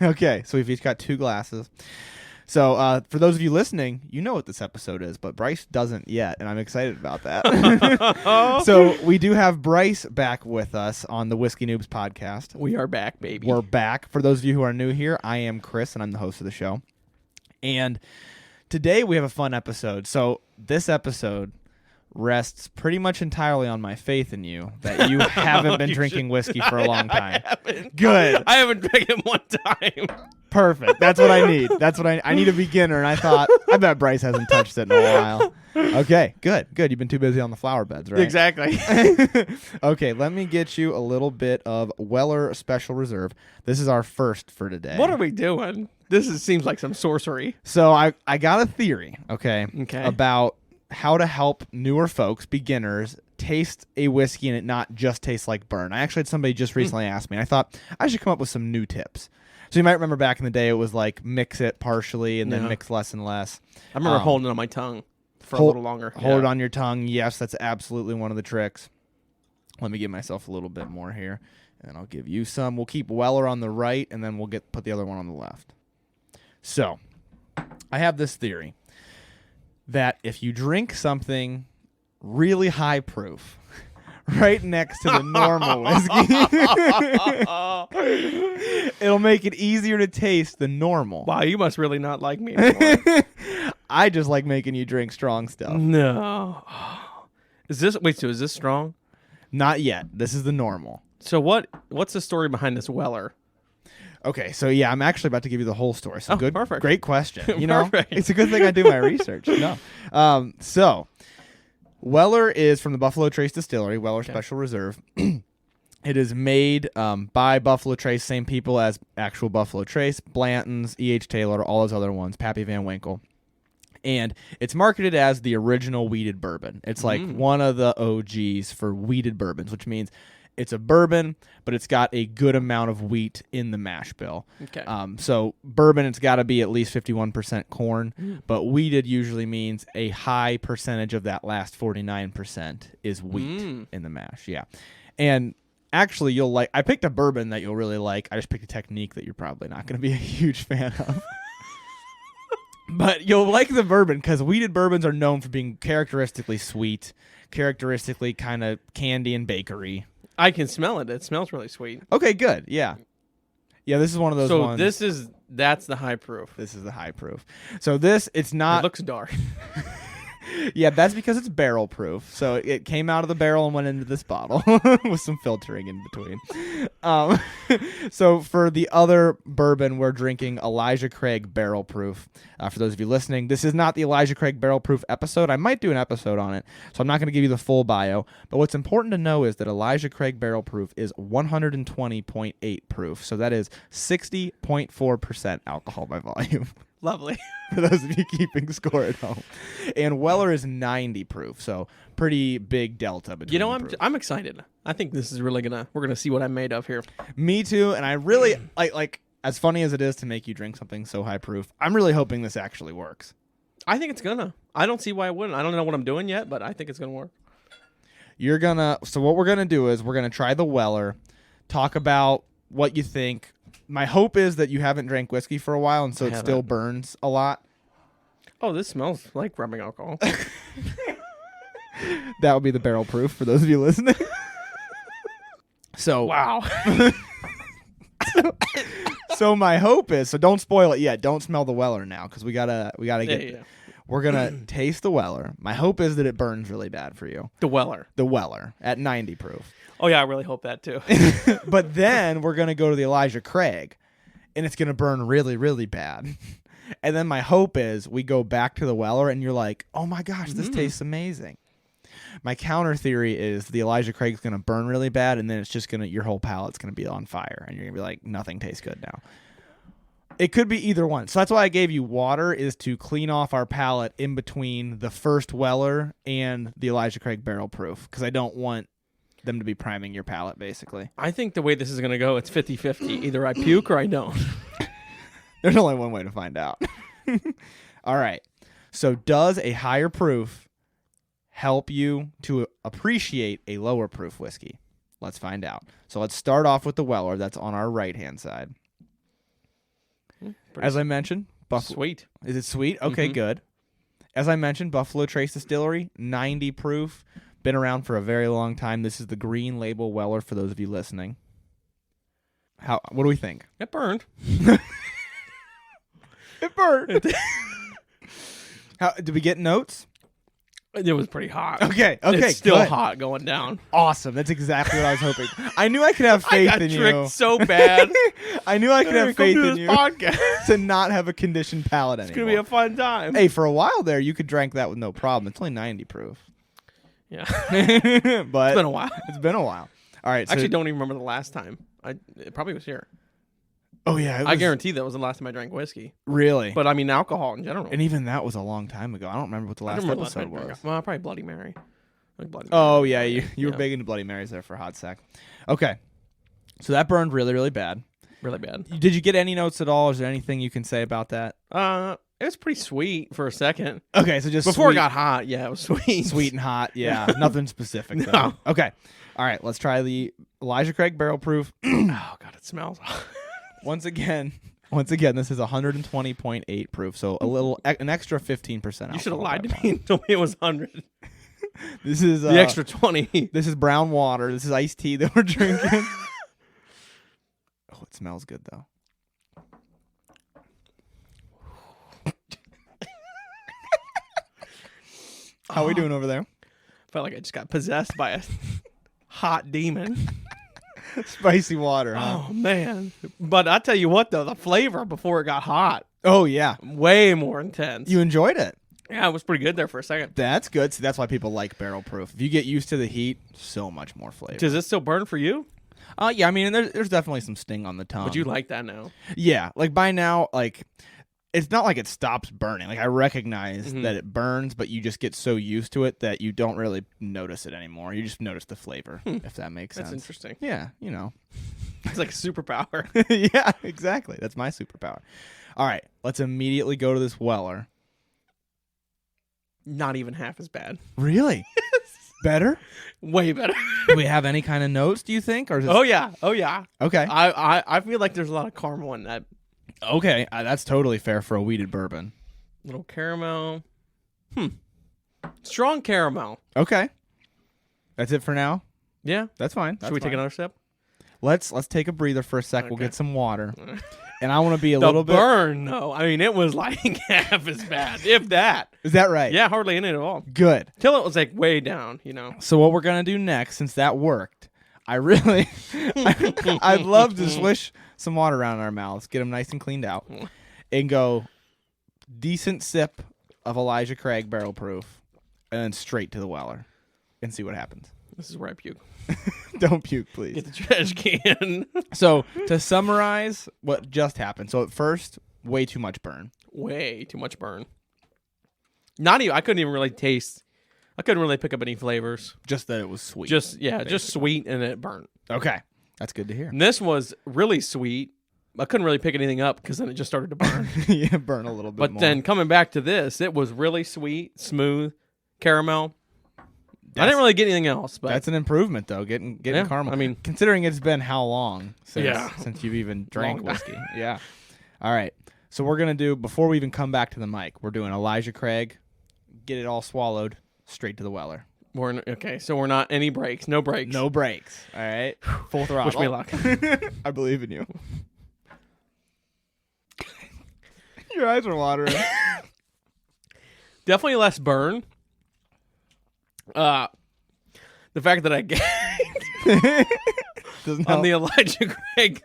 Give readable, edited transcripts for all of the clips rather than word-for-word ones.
Okay, so we've each got 2 glasses. So for those of you listening, you know what this episode is, but Bryce doesn't yet, and I'm excited about that. So we do have Bryce back with us on the Whiskey Noobs podcast. We are back, baby. We're back. For those of you who are new here, I am Chris, and I'm the host of the show. And today we have a fun episode. So this episode rests pretty much entirely on my faith in you that you haven't been drinking whiskey for a long time. I haven't. Good. I haven't drank it one time. Perfect. That's what I need. That's what I need a beginner, and I thought, I bet Bryce hasn't touched it in a while. Okay, good. You've been too busy on the flower beds, right? Exactly. Okay, let me get you a little bit of Weller Special Reserve. This is our first for today. What are we doing? Seems like some sorcery. So I got a theory, okay, Okay. about how to help newer folks, beginners, taste a whiskey and it not just taste like burn. I actually had somebody just recently ask me, and I thought I should come up with some new tips. So you might remember back in the day, it was like mix it partially and then mix less and less. I remember holding it on my tongue for a little longer. Hold it on your tongue. Yes, that's absolutely one of the tricks. Let me give myself a little bit more here, and I'll give you some. We'll keep Weller on the right, and then we'll put the other one on the left. So I have this theory that if you drink something really high proof right next to the normal whiskey, it'll make it easier to taste the normal. Wow, you must really not like me anymore. I just like making you drink strong stuff. No. Is this strong? Not yet. This is the normal. So what's the story behind this Weller? Okay, so yeah, I'm actually about to give you the whole story. So good, perfect. Great question. You know, Perfect. it's a good thing I do my research. No, so Weller is from the Buffalo Trace Distillery, Weller Special Reserve. It is made by Buffalo Trace, same people as actual Buffalo Trace, Blanton's, E.H. Taylor, all those other ones, Pappy Van Winkle. And it's marketed as the original wheated bourbon. It's like one of the OGs for wheated bourbons, which means it's a bourbon, but it's got a good amount of wheat in the mash bill. Okay. So bourbon, it's got to be at least 51% corn, but wheated usually means a high percentage of that last 49% is wheat in the mash. Yeah. And actually, I picked a bourbon that you'll really like. I just picked a technique that you're probably not going to be a huge fan of. But you'll like the bourbon because wheated bourbons are known for being characteristically sweet, characteristically kind of candy and bakery. I can smell it. It smells really sweet. Okay, good. Yeah. Yeah, this is one of those ones. So that's the high proof. This is the high proof. So it's not. It looks dark. Yeah, that's because it's barrel proof. So it came out of the barrel and went into this bottle with some filtering in between. So for the other bourbon, we're drinking Elijah Craig barrel proof. For those of you listening, this is not the Elijah Craig barrel proof episode. I might do an episode on it, so I'm not going to give you the full bio. But what's important to know is that Elijah Craig barrel proof is 120.8 proof. So that is 60.4% alcohol by volume. Lovely. For those of you keeping score at home. And Weller is 90 proof, so pretty big delta between. You know, I'm excited. I think this is really we're gonna see what I'm made of here. Me too, and I really like as funny as it is to make you drink something so high proof, I'm really hoping this actually works. I think it's gonna. I don't see why it wouldn't. I don't know what I'm doing yet, but I think it's gonna work. So what we're gonna do is we're gonna try the Weller, talk about what you think. My hope is that you haven't drank whiskey for a while, and so it still burns a lot. Oh, this smells like rubbing alcohol. That would be the barrel proof for those of you listening. So wow. So my hope is, so don't spoil it yet. Don't smell the Weller now, because we gotta get. Yeah. We're gonna taste the Weller. My hope is that it burns really bad for you. The Weller at 90 proof. Oh yeah, I really hope that too. But then we're gonna go to the Elijah Craig, and it's gonna burn really, really bad. And then my hope is we go back to the Weller, and you're like, oh my gosh, this tastes amazing. My counter theory is the Elijah Craig's gonna burn really bad, and then it's just your whole palate's gonna be on fire, and you're gonna be like, nothing tastes good now. It could be either one. So that's why I gave you water, is to clean off our palate in between the first Weller and the Elijah Craig barrel proof, because I don't want them to be priming your palate, basically. I think the way this is going to go, it's 50-50. Either I puke or I don't. There's only one way to find out. All right. So does a higher proof help you to appreciate a lower proof whiskey? Let's find out. So let's start off with the Weller that's on our right-hand side. As I mentioned, Buffalo. Sweet. Is it sweet? Okay, good. As I mentioned, Buffalo Trace Distillery, 90 proof. Been around for a very long time. This is the Green Label Weller for those of you listening. What do we think? It burned. It burned. Did we get notes? It was pretty hot. Okay, It's still good. hot going down. Awesome. That's exactly what I was hoping. I knew I could have faith I got in tricked you. so bad. I knew I could have faith in you podcast. to not have a conditioned palate anymore. It's gonna be a fun time. Hey, for a while there, you could drink that with no problem. It's only 90 proof. Yeah. But It's been a while. It's been a while. All right. I actually don't even remember the last time. It probably was here. Oh yeah. I guarantee that was the last time I drank whiskey. Really? But I mean alcohol in general. And even that was a long time ago. I don't remember what the I last don't remember the last episode time I was. drank- Well, probably Bloody Mary. Like Bloody Mary. Oh yeah, you were Yeah. big into Bloody Marys there for a hot sec. Okay. So that burned really, really bad. Really bad. Did you get any notes at all? Is there anything you can say about that? It was pretty sweet for a second. Okay, so just Before sweet, it got hot, yeah, it was sweet. sweet and hot. Yeah, nothing specific. Though. No. Okay. All right, let's try the Elijah Craig Barrel Proof. Oh god, it smells. Once again, this is 120.8 proof, so an extra 15%. You should have lied to me and told me it was 100. This is The extra 20. This is brown water. This is iced tea that we're drinking. Oh, it smells good though. How are we doing over there? Felt like I just got possessed by a hot demon. Spicy water, huh? Oh man. But I tell you what though, the flavor before it got hot, Oh yeah. way more intense. You enjoyed it. Yeah, it was pretty good there for a second. That's good. See, that's why people like barrel proof. If you get used to the heat, so much more flavor. Does it still burn for you? Yeah, I mean, there's definitely some sting on the tongue. But you like that now? Yeah, like by now, like it's not like it stops burning. Like I recognize Mhm. that it burns, but you just get so used to it that you don't really notice it anymore. You just notice the flavor, if that makes That's sense. interesting. Yeah, you know. It's like a superpower. Yeah, exactly. That's my superpower. All right, let's immediately go to this Weller. Not even half as bad. Really? Better? Way better. Do we have any kind of notes, do you think? Or is Oh yeah. Oh yeah. Okay. I feel like there's a lot of caramel in that. Okay, that's totally fair for a weeded bourbon. Little caramel. Strong caramel. Okay. That's it for now? Yeah. That's fine. Should we take another sip? Let's take a breather for a sec. We'll Okay. get some water. And I want to be a The little bit... burn, though. I mean, it was like half as bad, if that. Is that right? Yeah, hardly in it at all. Good. Till it was like way down, you know. So what we're going to do next, since that worked, I really... I'd love to swish some water around in our mouths, get them nice and cleaned out, and go decent sip of Elijah Craig Barrel Proof, and then straight to the Weller and see what happens. This is where I puke. Don't puke, please. Get the trash can. So to summarize what just happened. So at first, way too much burn. Way too much burn. Not even. I couldn't even really taste. I couldn't really pick up any flavors. Just that it was sweet. Just sweet and it burnt. Okay. That's good to hear. And this was really sweet. I couldn't really pick anything up because then it just started to burn. Yeah, burn a little bit But more. then coming back to this, it was really sweet, smooth, caramel. I didn't really get anything else, but that's an improvement, though. Getting Yeah, caramel. I mean- considering it's been how long Yeah. since you've even drank Long. whiskey. Yeah. All right. So we're gonna do, before we even come back to the mic, we're doing Elijah Craig. Get it all swallowed, straight to the Weller. okay. So we're not any breaks, no breaks. No breaks. All right. Full throttle. Wish me luck. I believe in you. Your eyes are watering. Definitely less burn. The fact that I gagged Doesn't on help. the Elijah Craig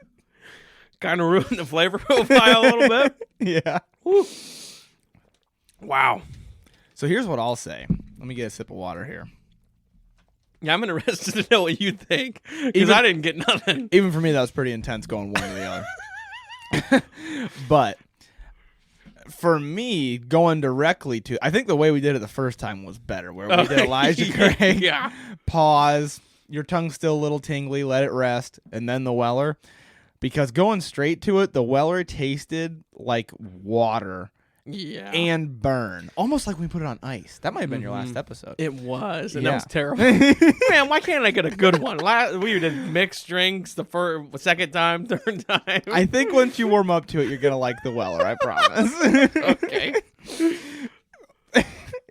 kind of ruined the flavor profile a little bit. Yeah. Whew. Wow. So here's what I'll say. Let me get a sip of water here. Yeah, I'm interested to know what you think because Even- I didn't get nothing. Even for me, that was pretty intense going one to the other. But for me, going directly to, I think the way we did it the first time was better, where we did Elijah Craig, Yeah. pause, your tongue's still a little tingly, let it rest, and then the Weller. Because going straight to it, the Weller tasted like water Yeah. and burn. Almost like when we put it on ice. That might have been your last episode. It was, and Yeah. that was terrible. Man, why can't I get a good one? We did mixed drinks the second time, third time. I think once you warm up to it, you're going to like the Weller, I promise. Okay.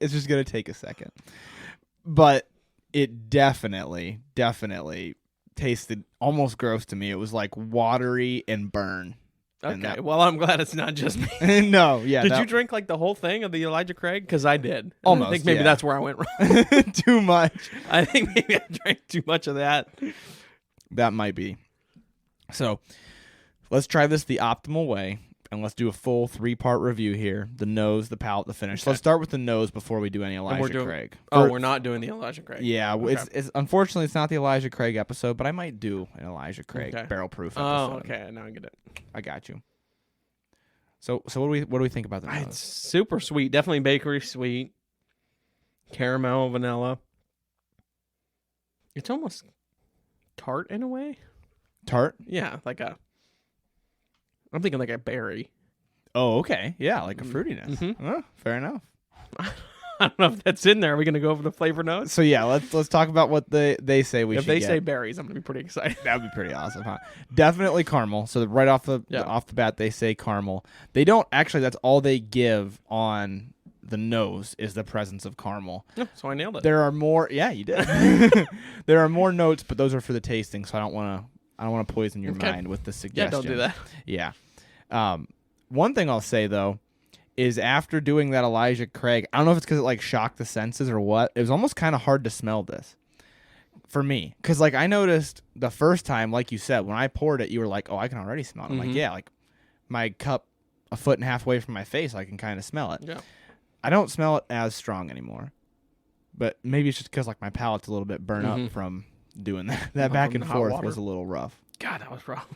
It's just going to take a second. But it definitely tasted almost gross to me. It was like watery and burn. Okay, well, I'm glad it's not just me. No, yeah. Did you drink like the whole thing of the Elijah Craig? Because I did. And Almost, I think maybe yeah. that's where I went wrong. Too much. I think maybe I drank too much of that. That might be. So let's try this the optimal way, and let's do a full 3-part review here. The nose, the palate, the finish. Okay. Let's start with the nose before we do any Elijah Craig. We're not doing the Elijah Craig. Yeah, Okay. it's unfortunately it's not the Elijah Craig episode, but I might do an Elijah Craig barrel proof episode. Oh, okay. Now I get it. I got you. So what do we think about the nose? It's super sweet. Definitely bakery sweet. Caramel, vanilla. It's almost tart in a way. Tart? Yeah, I'm thinking like a berry. Oh, okay. Yeah, like a fruitiness. Mm-hmm. Huh, fair enough. I don't know if that's in there. Are we going to go over the flavor notes? So yeah, let's talk about what they say we If should they get. say berries, I'm going to be pretty excited. That would be pretty awesome, huh? Definitely caramel. So right off the bat, they say caramel. They don't actually. That's all they give on the nose is the presence of caramel. So I nailed it. There are more. Yeah, you did. There are more notes, but those are for the tasting. So I don't want to poison your mind with the suggestion. Yeah, don't do that. Yeah. One thing I'll say though is after doing that Elijah Craig, I don't know if it's because it like shocked the senses or what. It was almost kind of hard to smell this for me, because like I noticed the first time, like you said, when I poured it, you were like, "Oh, I can already smell it." I'm like, "Yeah, like my cup a foot and a half away from my face, I can kind of smell it." Yeah. I don't smell it as strong anymore, but maybe it's just because like my palate's a little bit burnt up from doing that. That back and forth was a little rough. God, that was rough.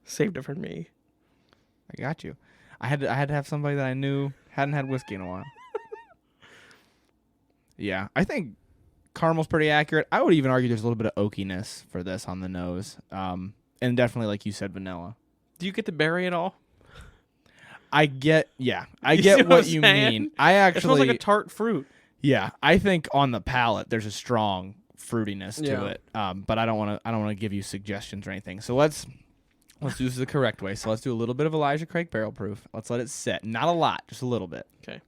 Saved it for me. I got you. I had to have somebody that I knew hadn't had whiskey in a while. Yeah, I think caramel's pretty accurate. I would even argue there's a little bit of oakiness for this on the nose, and definitely, like you said, vanilla. Do you get the berry at all? I get what what I'm you saying? mean. I It actually, smells like a tart fruit. yeah, I think on the palate there's a strong fruitiness to Yeah. it. But I don't want to give you suggestions or anything. So let's do this the correct way. So let's do a little bit of Elijah Craig barrel proof. Let's let it sit. Not a lot, just a little bit. Okay.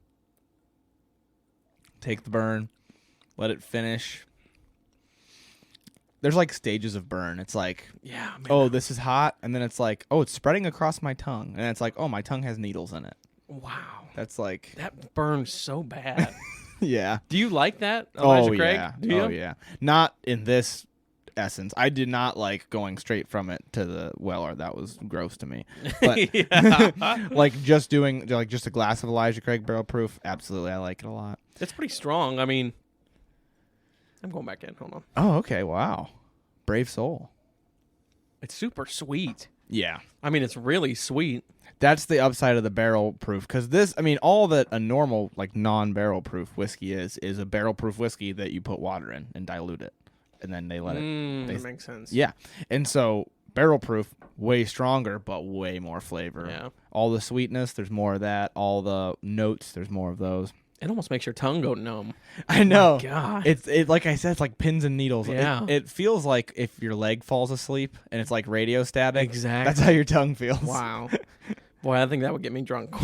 Take the burn, let it finish. There's like stages of burn. It's like, Yeah. Man. oh, this is hot, and then it's like, oh, it's spreading across my tongue, and it's like, oh, my tongue has needles in it. Wow. That's like, That burns so bad. yeah. Do you like that, Elijah Craig? Yeah. Do you? Oh yeah. Not in this essence. I did not like going straight from it to the Weller. That was gross to me. But Yeah. like just doing like just a glass of Elijah Craig barrel proof, absolutely, I like it a lot. It's pretty strong. I mean, I'm going back in. Hold on. Oh, okay. Wow. Brave soul. It's super sweet. Yeah. I mean, it's really sweet. That's the upside of the barrel proof, because this, I mean, all that a normal like non-barrel proof whiskey is a barrel proof whiskey that you put water in and dilute it, and then they let it. That makes sense. Yeah, and so barrel proof, way stronger, but way more flavor. Yeah. All the sweetness, there's more of that. All the notes, there's more of those. It almost makes your tongue go numb. I know. Oh God. It like I said, it's like pins and needles. Yeah. It feels like if your leg falls asleep and it's like radio static. Exactly. That's how your tongue feels. Wow. Boy, I think that would get me drunk.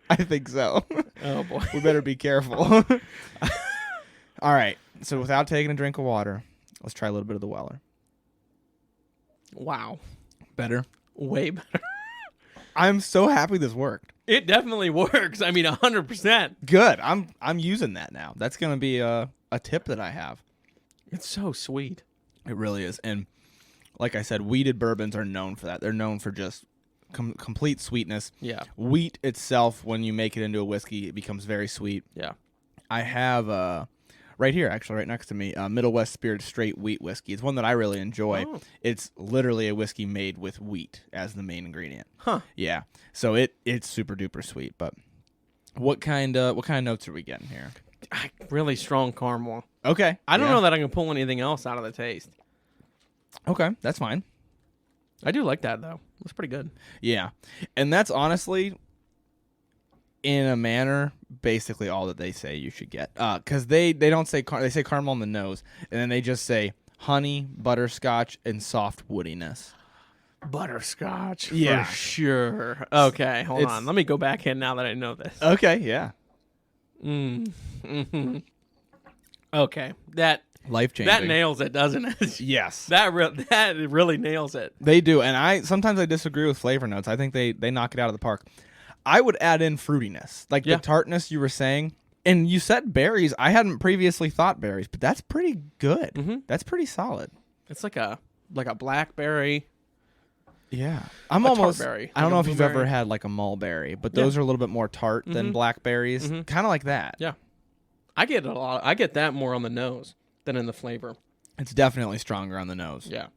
I think so. Oh boy. We better be careful. All right. So without taking a drink of water, let's try a little bit of the Weller. Wow. Better. Way better. I'm so happy this worked. It definitely works. I mean, 100%. Good. I'm using that now. That's gonna be a tip that I have. It's so sweet. It really is. And like I said, wheated bourbons are known for that. They're known for just complete sweetness. Yeah. Wheat itself, when you make it into a whiskey, it becomes very sweet. Yeah. I have right here, actually, right next to me, Middle West Spirit straight wheat whiskey. It's one that I really enjoy. Oh. It's literally a whiskey made with wheat as the main ingredient. Huh. Yeah. So it's super duper sweet. But what kind of notes are we getting here? Really strong caramel. Okay. I don't know that I can pull anything else out of the taste. Okay, that's fine. I do like that, though. It's pretty good. Yeah. And that's honestly in a manner, basically all that they say you should get. Because they don't say they say caramel on the nose, and then they just say honey, butterscotch, and soft woodiness. Butterscotch, Yeah. for sure. Okay, hold on. Let me go back in now that I know this. Okay, yeah. Mm-hmm. Okay, that Life-changing. that nails it, doesn't it? Yes. That really nails it. They do, and sometimes I disagree with flavor notes. I think they knock it out of the park. I would add in fruitiness, like the tartness you were saying. And you said berries. I hadn't previously thought berries, but that's pretty good. Mm-hmm. That's pretty solid. It's like a blackberry. Yeah, I'm almost. Tartberry, I don't know if blueberry. you've ever had like a mulberry, but those are a little bit more tart than blackberries. Kind of like that. Yeah, I get a lot. I get that more on the nose than in the flavor. It's definitely stronger on the nose. Yeah.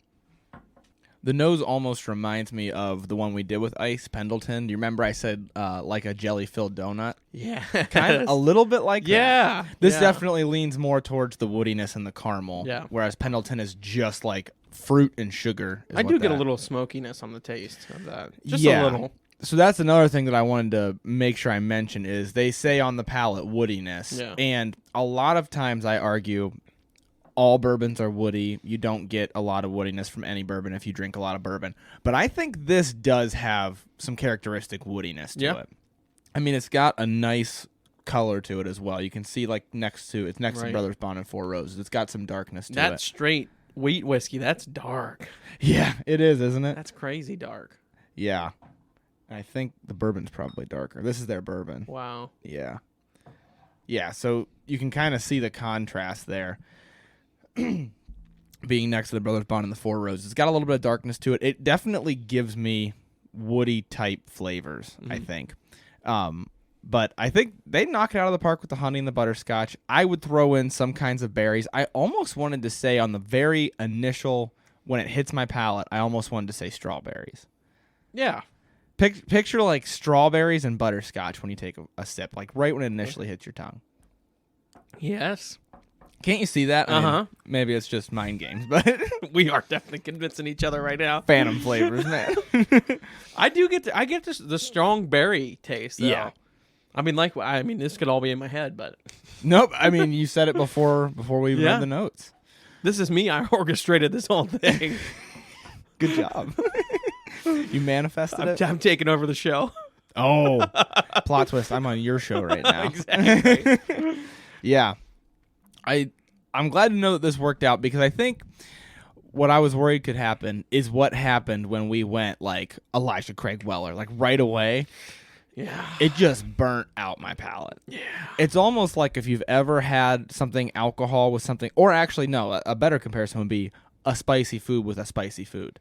The nose almost reminds me of the one we did with Ice Pendleton. Do you remember I said like a jelly-filled donut? Yeah. Kind of a little bit like that. This definitely leans more towards the woodiness and the caramel. Yeah. Whereas Pendleton is just like fruit and sugar. I do get a little smokiness on the taste of that. Just a little. So that's another thing that I wanted to make sure I mention is they say on the palate woodiness. Yeah. And a lot of times I argue all bourbons are woody. You don't get a lot of woodiness from any bourbon if you drink a lot of bourbon. But I think this does have some characteristic woodiness to it. I mean, it's got a nice color to it as well. You can see like next to Brothers Bond and Four Roses. It's got some darkness to it. That's straight wheat whiskey. That's dark. Yeah, it is, isn't it? That's crazy dark. Yeah. I think the bourbon's probably darker. This is their bourbon. Wow. Yeah. Yeah, so you can kind of see the contrast there. Being next to the Brothers Bond and the Four Roses. It's got a little bit of darkness to it. It definitely gives me woody type flavors, I think. But I think they knock it out of the park with the honey and the butterscotch. I would throw in some kinds of berries. I almost wanted to say on the very initial, when it hits my palate, I almost wanted to say strawberries. Yeah. Picture like strawberries and butterscotch when you take a sip, like right when it initially hits your tongue. Yes. Can't you see that? I mean, maybe it's just mind games, but we are definitely convincing each other right now. Phantom flavors, man. I get the strong berry taste, though. Yeah. I mean, this could all be in my head, but nope. I mean, you said it before we read the notes. This is me. I orchestrated this whole thing. Good job. You manifested it. I'm taking over the show. Oh, plot twist! I'm on your show right now. Exactly. Yeah. I'm glad to know that this worked out because I think what I was worried could happen is what happened when we went like Elijah Craig Weller, like right away. Yeah. It just burnt out my palate. Yeah. It's almost like if you've ever had something alcohol with something, or actually no, a better comparison would be a spicy food with a spicy food.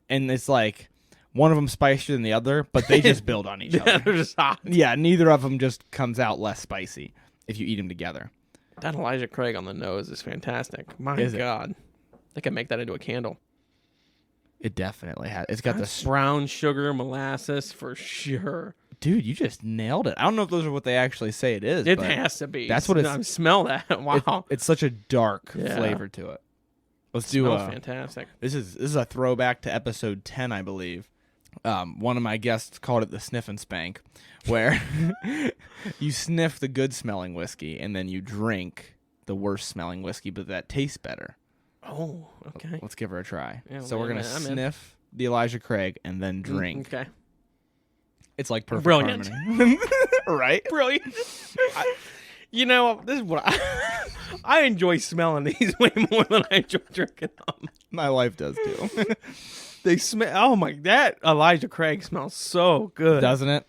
And it's like one of them spicier than the other, but they just build on each other. They're just hot. Yeah, neither of them just comes out less spicy if you eat them together. That Elijah Craig on the nose is fantastic. My God. They can make that into a candle. It definitely has. It's got the brown sugar molasses for sure. Dude, you just nailed it. I don't know if those are what they actually say it is. It has to be. That's what it's. I smell that. Wow. It's such a dark flavor to it. Let's do smells fantastic. This is a throwback to episode 10, I believe. One of my guests called it the Sniff and Spank, where you sniff the good smelling whiskey and then you drink the worst smelling whiskey, but that tastes better. Oh, okay. Let's give her a try. Yeah, so we're gonna sniff the Elijah Craig and then drink. Okay. It's like perfect Brilliant. harmony. Right? Brilliant. This is what I enjoy smelling these way more than I enjoy drinking them. My wife does too. They smell. Oh my! That Elijah Craig smells so good, doesn't it?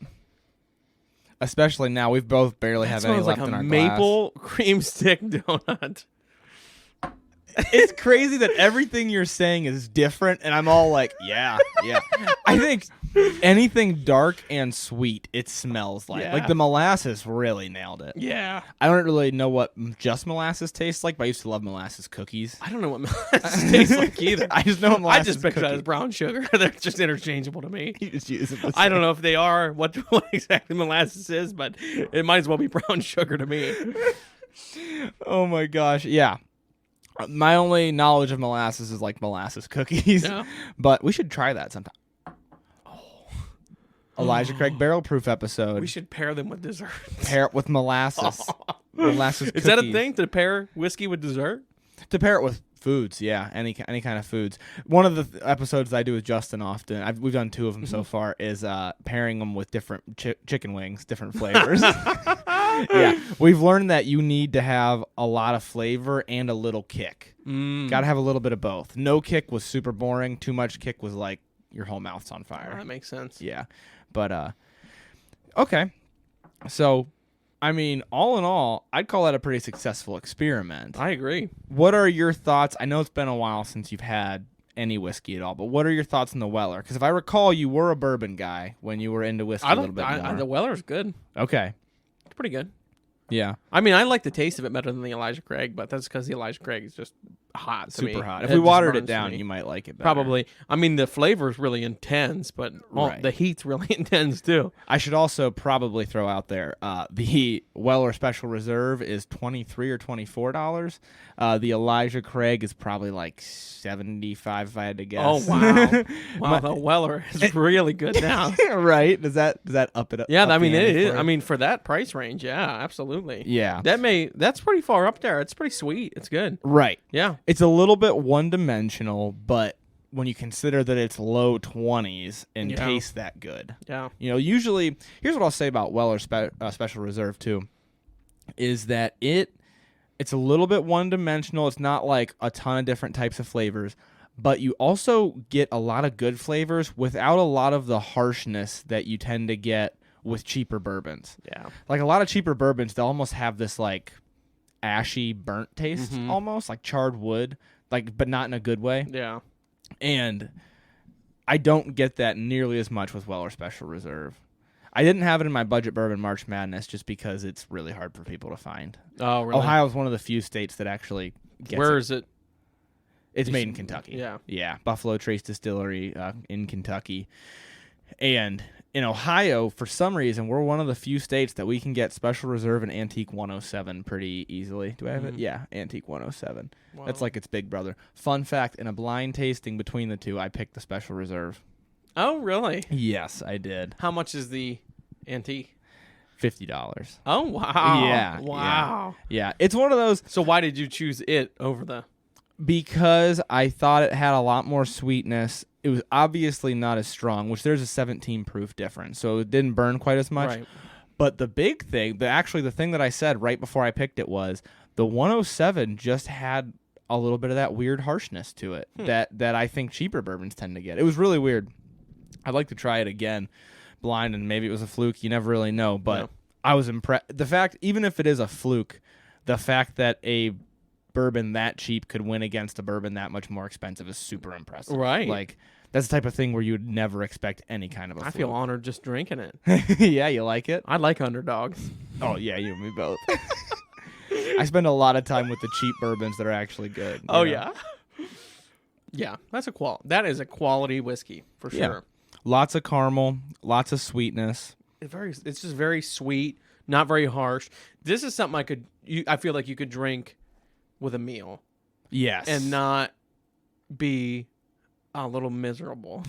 Especially now, we've both barely have any left like in our maple cream stick donut. It's crazy that everything you're saying is different, and I'm all like, yeah. I think anything dark and sweet, it smells like. Yeah. Like the molasses really nailed it. Yeah. I don't really know what just molasses tastes like, but I used to love molasses cookies. I don't know what molasses tastes like either. I just know what molasses I just picture that as brown sugar. They're just interchangeable to me. You just use them. I don't know if they are what exactly molasses is, but it might as well be brown sugar to me. Oh my gosh, yeah. My only knowledge of molasses is like molasses cookies, but we should try that sometime. Elijah Craig barrel proof episode. We should pair them with dessert. Pair it with molasses. Molasses Is that a cookies. thing to pair whiskey with dessert? To pair it with foods, yeah, any kind of foods. One of the episodes I do with Justin often, we've done 2 of them so far, is pairing them with different chicken wings, different flavors. Yeah, we've learned that you need to have a lot of flavor and a little kick. Got to have a little bit of both. No kick was super boring. Too much kick was like your whole mouth's on fire. Oh, that makes sense. Yeah, but okay. So, I mean, all in all, I'd call that a pretty successful experiment. I agree. What are your thoughts? I know it's been a while since you've had any whiskey at all, but what are your thoughts on the Weller? Because if I recall, you were a bourbon guy when you were into whiskey a little bit more. The Weller's good. Okay. It's pretty good. Yeah. I mean, I like the taste of it better than the Elijah Craig, but that's because the Elijah Craig is just hot to me. Super hot. If It we just watered it burns down, me. you might like it better. Probably. I mean, the flavor is really intense, but Right. the heat's really intense too. I should also probably throw out there the Weller Special Reserve is $23 or $24. The Elijah Craig is probably like $75 if I had to guess. Oh wow! Wow, the Weller is really good now. Right? Does that up it up? Yeah, up I mean the ante it is. for I mean, for that price range, yeah, absolutely. Yeah. That's pretty far up there. It's pretty sweet. It's good. Right. Yeah. It's a little bit one-dimensional, but when you consider that it's low 20s and Yeah. tastes that good. Yeah. You know, usually, here's what I'll say about Weller Special Reserve, too, is that it's a little bit one-dimensional. It's not like a ton of different types of flavors, but you also get a lot of good flavors without a lot of the harshness that you tend to get with cheaper bourbons. Yeah. Like a lot of cheaper bourbons, they'll almost have this like ashy burnt taste, almost like charred wood, like but not in a good way. Yeah. And I don't get that nearly as much with Weller Special Reserve. I didn't have it in my budget bourbon March Madness just because it's really hard for people to find. Oh, really? Ohio is one of the few states that actually gets Where it. is it? It's made in Kentucky. Yeah. Yeah, Buffalo Trace Distillery in Kentucky. And in Ohio, for some reason, we're one of the few states that we can get Special Reserve and Antique 107 pretty easily. Do I have it? Yeah, Antique 107. Wow. That's like its big brother. Fun fact, in a blind tasting between the two, I picked the Special Reserve. Oh, really? Yes, I did. How much is the antique? $50. Oh, wow. Yeah. Wow. Yeah, it's one of those So why did you choose it over the... because I thought it had a lot more sweetness. It was obviously not as strong, which there's a 17 proof difference, so it didn't burn quite as much. Right. But the big thing, the thing that I said right before I picked it was the 107 just had a little bit of that weird harshness to it that I think cheaper bourbons tend to get. It was really weird. I'd like to try it again, blind, and maybe it was a fluke. You never really know, but No. I was impressed. The fact, even if it is a fluke, the fact that a bourbon that cheap could win against a bourbon that much more expensive is super impressive. Right. Like, that's the type of thing where you would never expect any kind of a I fluke. feel honored just drinking it. Yeah, you like it? I like underdogs. Oh, yeah, you and me both. I spend a lot of time with the cheap bourbons that are actually good. Oh, you know? yeah? Yeah, that is a quality whiskey, for Yeah. sure. Lots of caramel, lots of sweetness. It's just very sweet, not very harsh. This is something I feel like you could drink with a meal Yes. and not be a little miserable.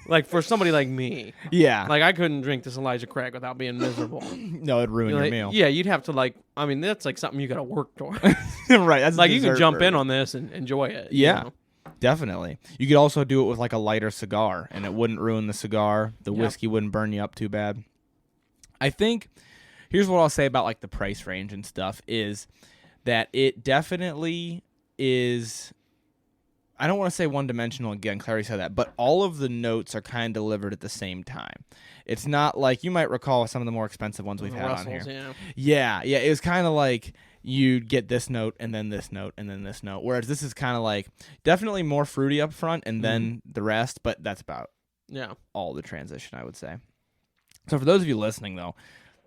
Like for somebody like me, Yeah. like I couldn't drink this Elijah Craig without being miserable. No, it'd ruin your Like, meal. yeah, you'd have to that's like something you got to work toward. Right. That's a Like you can dessert jump in bourbon. on this and enjoy it. you Yeah. know? Definitely. You could also do it with like a lighter cigar, and it wouldn't ruin the cigar. The Yep. whiskey wouldn't burn you up too bad. I think here's what I'll say about like the price range and stuff is that it definitely is. I don't want to say one-dimensional again, Clary said that, but all of the notes are kind of delivered at the same time. It's not like you might recall some of the more expensive ones we've had on here. Russells, Yeah, it was kind of like you'd get this note and then this note and then this note, whereas this is kind of like definitely more fruity up front and then the rest, but that's about yeah. all the transition, I would say. So for those of you listening, though,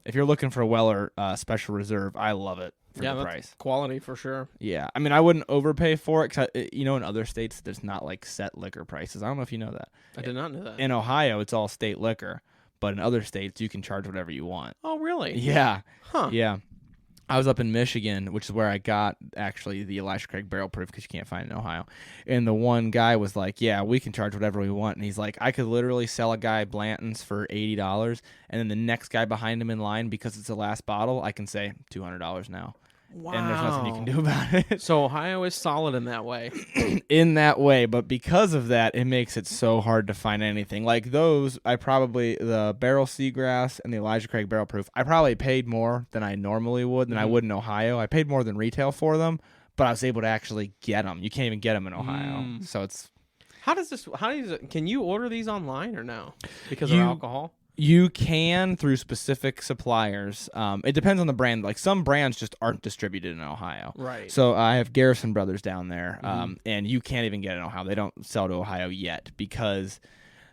if you're looking for a Weller Special Reserve, I love it for Yeah, the that's price. quality for sure. Yeah, I mean, I wouldn't overpay for it, 'cause in other states, there's not like set liquor prices. I don't know if you know that. I did not know that. In Ohio, it's all state liquor, but in other states, you can charge whatever you want. Oh, really? Yeah. Huh. Yeah. I was up in Michigan, which is where I got actually the Elijah Craig barrel proof because you can't find it in Ohio. And the one guy was like, yeah, we can charge whatever we want. And he's like, I could literally sell a guy Blanton's for $80. And then the next guy behind him in line, because it's the last bottle, I can say $200 now. Wow. And there's nothing you can do about it. So Ohio is solid in that way. In that way, but because of that, it makes it so hard to find anything. Like those, the Barrel Seagrass and the Elijah Craig Barrel Proof, I probably paid more than I normally would, than I would in Ohio. I paid more than retail for them, but I was able to actually get them. You can't even get them in Ohio. So it's... Can you order these online or no? Because of alcohol? You can through specific suppliers. It depends on the brand. Like some brands just aren't distributed in Ohio. Right. So I have Garrison Brothers down there, and you can't even get it in Ohio. They don't sell to Ohio yet because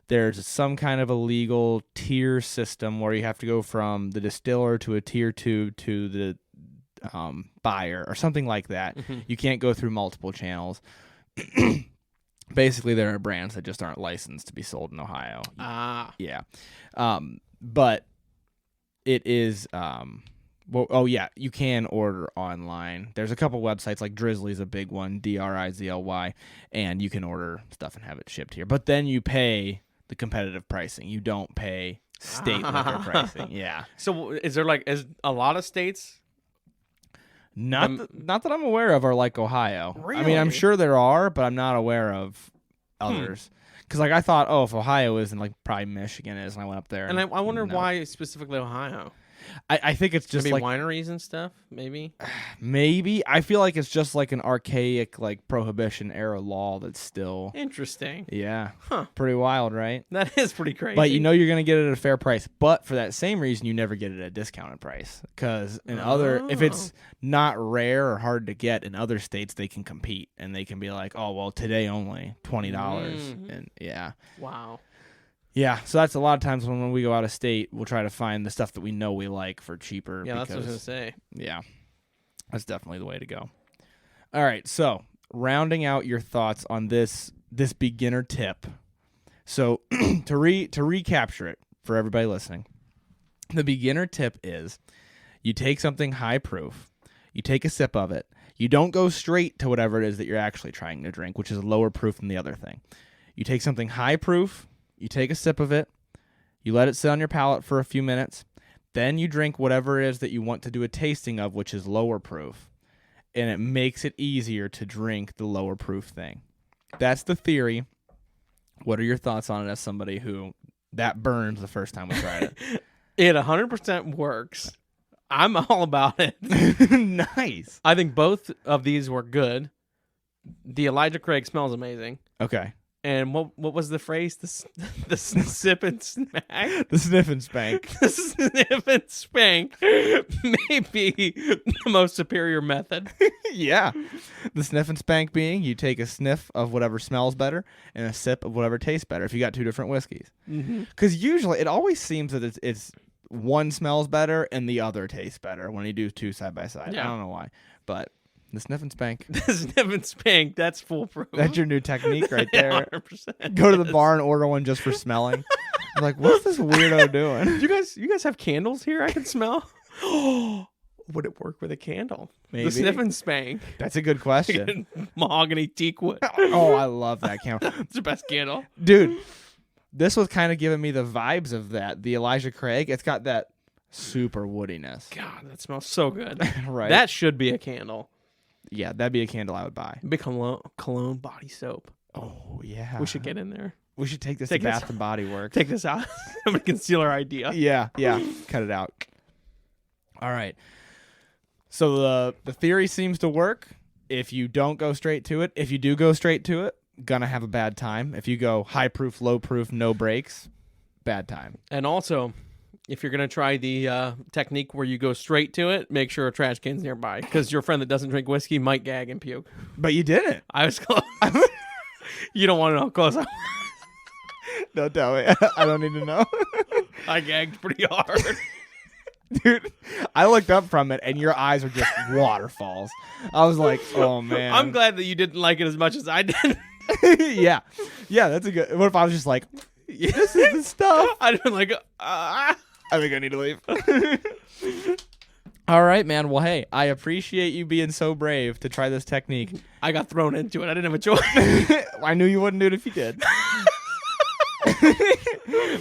there's some kind of illegal tier system where you have to go from the distiller to a tier 2 to the buyer or something like that. You can't go through multiple channels. Basically, there are brands that just aren't licensed to be sold in Ohio. Yeah. But it is, you can order online. There's a couple websites, like Drizzly's a big one, DRIZLY, and you can order stuff and have it shipped here. But then you pay the competitive pricing. You don't pay state liquor pricing. Yeah. So is a lot of states... Not that I'm aware of are like Ohio. Really? I mean, I'm sure there are, but I'm not aware of others. Because I thought, if Ohio is, and probably Michigan is, and I went up there. And I wonder why specifically Ohio. I think it's just maybe wineries and stuff, maybe? Maybe. I feel like it's just like an archaic, Prohibition era law that's still... Interesting. Yeah. Pretty wild, right? That is pretty crazy. But you're going to get it at a fair price. But for that same reason, you never get it at a discounted price. Because if it's not rare or hard to get in other states, they can compete. And they can be like, oh, well, today only $20. And yeah. Wow. Yeah, so that's a lot of times when we go out of state, we'll try to find the stuff that we know we like for cheaper. Yeah, that's what I was going to say. Yeah, that's definitely the way to go. All right, so rounding out your thoughts on this beginner tip. So to recapture it for everybody listening, the beginner tip is you take something high proof, you take a sip of it, you don't go straight to whatever it is that you're actually trying to drink, which is lower proof than the other thing. You take something high proof, you take a sip of it, you let it sit on your palate for a few minutes, then you drink whatever it is that you want to do a tasting of, which is lower proof, and it makes it easier to drink the lower proof thing. That's the theory. What are your thoughts on it as somebody who that burned the first time we tried it? It 100% works. I'm all about it. Nice. I think both of these were good. The Elijah Craig smells amazing. Okay. And what was the phrase? The sip and smack? The sniff and spank. The sniff and spank may be the most superior method. Yeah. The sniff and spank being you take a sniff of whatever smells better and a sip of whatever tastes better if you got two different whiskeys. Because usually it always seems that it's one smells better and the other tastes better when you do two side by side. Yeah. I don't know why, but... The sniff and spank. The sniff and spank, that's foolproof. That's your new technique right there. 100%. Go to the bar and order one just for smelling. I'm like, what's this weirdo doing? You guys have candles here I can smell? Would it work with a candle? Maybe. The sniff and spank. That's a good question. Mahogany teak wood. Oh, I love that candle. It's the best candle. Dude, this was kind of giving me the vibes of that. The Elijah Craig, it's got that super woodiness. God, that smells so good. Right. That should be a candle. Yeah, that'd be a candle I would buy. Big cologne body soap. Oh, yeah. We should get in there. We should take this to Bath and Body Works. Take this out. I'm going to conceal our idea. Yeah. Cut it out. All right. So the theory seems to work. If you don't go straight to it, if you do go straight to it, gonna have a bad time. If you go high proof, low proof, no breaks, bad time. And also... if you're going to try the technique where you go straight to it, make sure a trash can's nearby. Because your friend that doesn't drink whiskey might gag and puke. But you didn't. I was close. You don't want to know how close I was. Don't tell me. I don't need to know. I gagged pretty hard. Dude, I looked up from it, and your eyes were just waterfalls. I was like, oh, man. I'm glad that you didn't like it as much as I did. Yeah, that's a good... What if I was just like, this is the stuff? I'd been like, I think I need to leave. All right, man. Well, hey, I appreciate you being so brave to try this technique. I got thrown into it. I didn't have a choice. I knew you wouldn't do it if you did.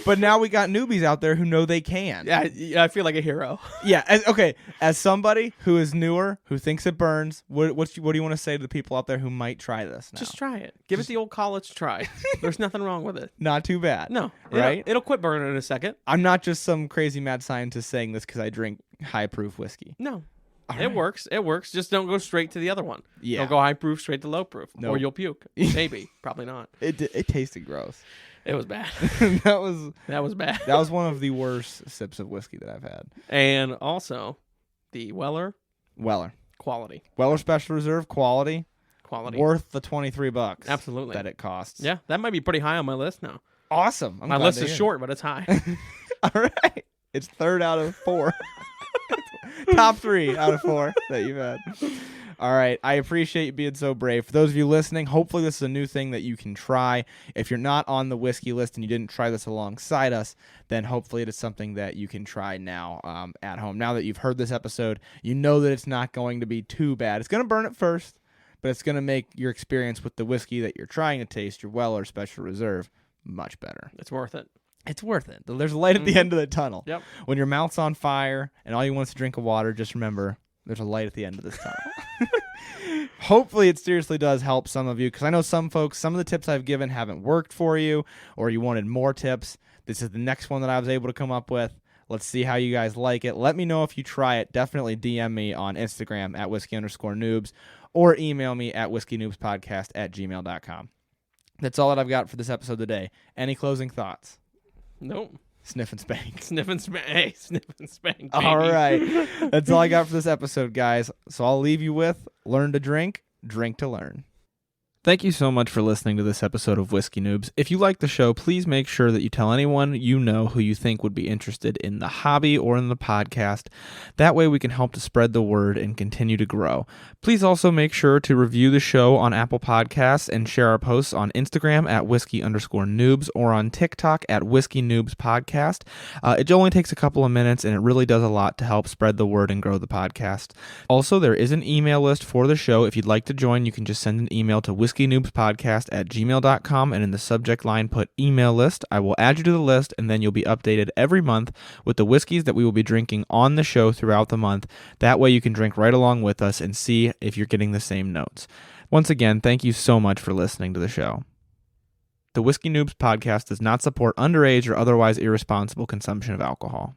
But now we got newbies out there who know they can. Yeah, I feel like a hero. Yeah. Okay. As somebody who is newer, who thinks it burns, what do you want to say to the people out there who might try this now? Just try it. Give it the old college try. There's nothing wrong with it. Not too bad. No. Right? It'll quit burning in a second. I'm not just some crazy mad scientist saying this because I drink high proof whiskey. No. All It right. works. It works. Just don't go straight to the other one. Yeah. Don't go high proof straight to low proof. Nope. Or you'll puke. Maybe. Probably not. It tasted gross. It was bad. That was bad. That was one of the worst sips of whiskey that I've had. And also, the Weller Weller quality. Weller Special Reserve quality. Worth the $23. Absolutely. That it costs. Yeah, that might be pretty high on my list now. Awesome. I'm My glad list to is hear. short, but it's high. All right. It's third out of 4. Top 3 out of 4 that you've had. All right. I appreciate you being so brave. For those of you listening, hopefully this is a new thing that you can try. If you're not on the whiskey list and you didn't try this alongside us, then hopefully it is something that you can try now at home. Now that you've heard this episode, you know that it's not going to be too bad. It's going to burn at first, but it's going to make your experience with the whiskey that you're trying to taste, your Weller Special Reserve, much better. It's worth it. It's worth it. There's a light at the end of the tunnel. Yep. When your mouth's on fire and all you want is a drink of water, just remember there's a light at the end of this tunnel. Hopefully it seriously does help some of you, because I know some folks, some of the tips I've given haven't worked for you, or you wanted more tips. This is the next one that I was able to come up with. Let's see how you guys like it. Let me know if you try it. Definitely DM me on Instagram at whiskey_noobs or email me at whiskeynoobspodcast@gmail.com. That's all that I've got for this episode today. Any closing thoughts? Nope. Sniff and spank. Sniff and spank. Hey, sniff and spank. Baby. All right. That's all I got for this episode, guys. So I'll leave you with learn to drink to learn. Thank you so much for listening to this episode of Whiskey Noobs. If you like the show, please make sure that you tell anyone you know who you think would be interested in the hobby or in the podcast. That way we can help to spread the word and continue to grow. Please also make sure to review the show on Apple Podcasts and share our posts on Instagram at whiskey_noobs or on TikTok at Whiskey Noobs Podcast. It only takes a couple of minutes and it really does a lot to help spread the word and grow the podcast. Also, there is an email list for the show. If you'd like to join, you can just send an email to whiskeynoobspodcast@gmail.com and in the subject line put email list. I will add you to the list and then you'll be updated every month with the whiskeys that we will be drinking on the show throughout the month. That way you can drink right along with us and see if you're getting the same notes. Once again, thank you so much for listening to the show. The Whiskey Noobs podcast does not support underage or otherwise irresponsible consumption of alcohol.